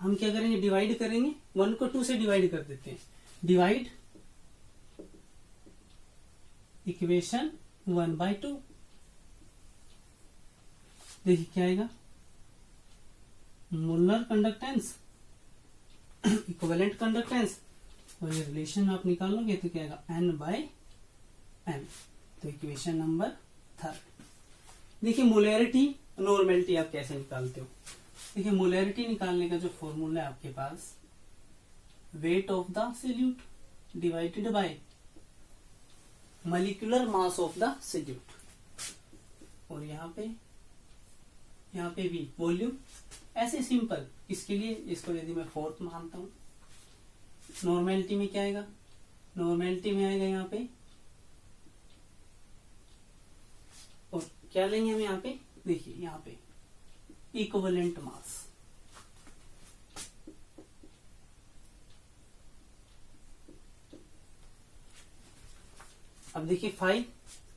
हम क्या करेंगे? डिवाइड करेंगे। 1 को 2 से डिवाइड कर देते हैं। Divide equation 1/2। देखिए क्या आएगा? मोलर कंडक्टेंस इक्विवेलेंट कंडक्टेंस और ये रिलेशन आप निकालोगे तो क्या आएगा? n/m। तो इक्वेशन नंबर 3। देखिए मोलैरिटी नॉर्मेलिटी आप कैसे निकालते हो? देखिए मोलैरिटी निकालने का जो फॉर्मूला है आपके पास, weight of the solute divided by molecular mass of the solute. और यहाँ पे भी वॉल्यूम। ऐसे सिंपल। इसके लिए इसको यदि मैं 4th मानता हूं, नॉर्मेलिटी में क्या आएगा? नॉर्मेलिटी में आएगा यहाँ पे, और क्या लेंगे हम यहाँ पे? देखिए यहाँ पे इक्विवेलेंट मास। अब देखिए 5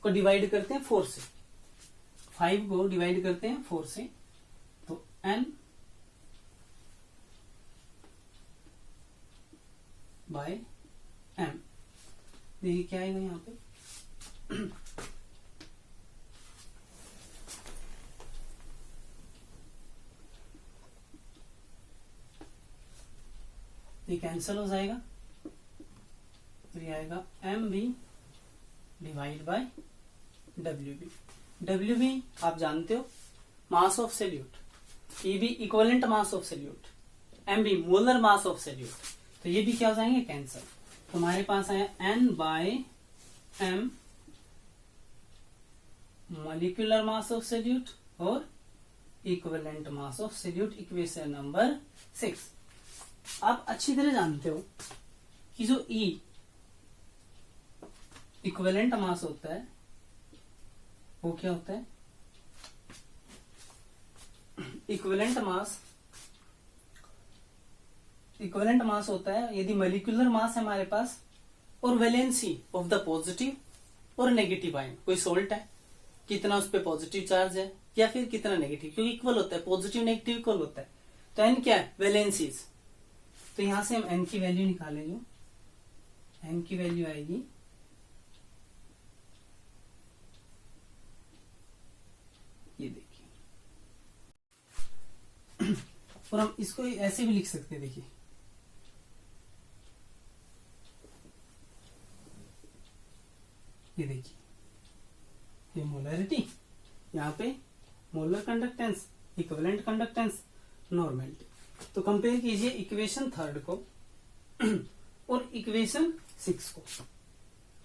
को डिवाइड करते हैं 4 से। 5 को डिवाइड करते हैं 4 से N by M। देखिए क्या आएगा यहाँ पे, ये कैंसिल हो जाएगा, तो ये आएगा MB divide by WB। WB आप जानते हो मास of solute, EB equivalent mass of solute, MB molar mass of solute, तो ये भी क्या हो जाएंगे कैंसिल। तो हमारे पास आया N by M molecular mass of solute और equivalent mass of solute, equation number 6। आप अच्छी तरह जानते हो कि जो E इक्विवेलेंट मास होता है वो क्या होता है, इक्विवेलेंट मास होता है यदि मॉलिक्यूलर मास है हमारे पास और वैलेंसी ऑफ द पॉजिटिव और नेगेटिव आयन, कोई सोल्ट है कितना उस पर पॉजिटिव चार्ज है या फिर कितना नेगेटिव, क्योंकि इक्वल होता है, पॉजिटिव नेगेटिव इक्वल होता है, तो एन क्या है वैलेंसीज। तो यहां से हम एन की वैल्यू निकालें, जो एन की वैल्यू आएगी ये देखिए, और हम इसको ऐसे भी लिख सकते हैं, देखिए ये देखिए, ये मोलरिटी, यहाँ पे molar conductance, equivalent conductance, normality. तो कंपेयर कीजिए इक्वेशन 3 को और इक्वेशन 6 को,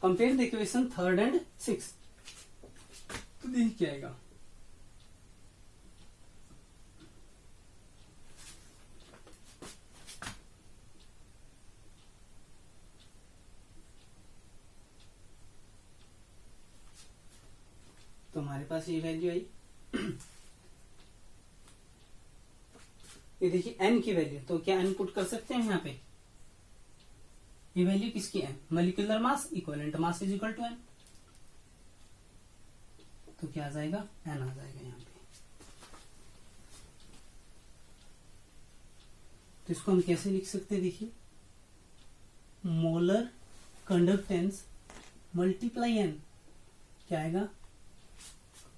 कंपेयर द इक्वेशन 3 एंड 6। तो देखिए क्या आएगा, तो हमारे पास ये वैल्यू आई, ये देखिए एन की वैल्यू, तो क्या एन पुट कर सकते हैं यहाँ पे, ये वैल्यू किसकी है, molecular mass equivalent mass is equal to N, तो क्या आ जाएगा एन आ जाएगा यहाँ पे। तो इसको हम कैसे लिख सकते हैं, देखिए मोलर कंडक्टेंस मल्टीप्लाई एन, क्या आएगा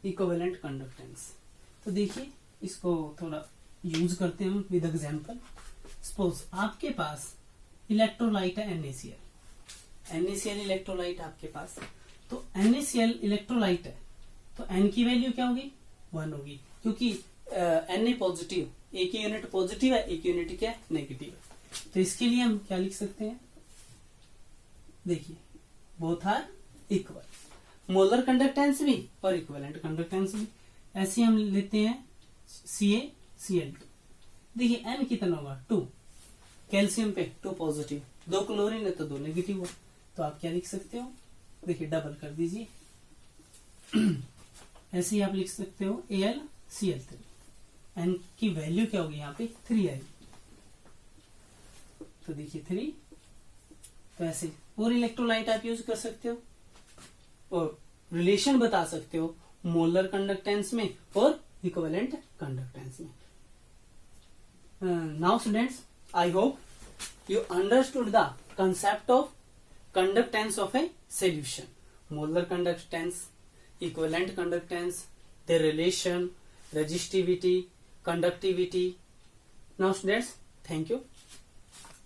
इक्विवेलेंट कंडक्टेंस। तो देखिए इसको थोड़ा यूज करते हैं हम विद एग्जांपल। सपोज आपके पास इलेक्ट्रोलाइट है NaCl इलेक्ट्रोलाइट आपके पास, तो NaCl इलेक्ट्रोलाइट है, तो N की वैल्यू क्या होगी 1 होगी, क्योंकि Na पॉजिटिव, एक यूनिट पॉजिटिव है एक यूनिट क्या नेगेटिव है। तो इसके लिए हम क्या लिख सकते हैं, देखिए both are equal, molar conductance भी और इक्विवेलेंट कंडक्टेंस भी। ऐसे हम लेते हैं CaCl2, देखिए N कितना होगा 2, कैल्शियम पे 2 पॉजिटिव, 2 क्लोरीन है तो 2 नेगेटिव हो, तो आप क्या लिख सकते हो, देखिए डबल कर दीजिए, ऐसे ही आप लिख सकते हो AlCl3, N की वैल्यू क्या होगी यहाँ पे 3 आएगी, तो देखिए 3। तो ऐसे और इलेक्ट्रोलाइट आप यूज कर सकते हो और रिलेशन बता सकते हो मोलर कंडक्टेंस में और इक्विवेलेंट कंडक्टेंस में। Now students, I hope you understood the concept of conductance of a solution, molar conductance, equivalent conductance, their relation, resistivity, conductivity. Now students, thank you.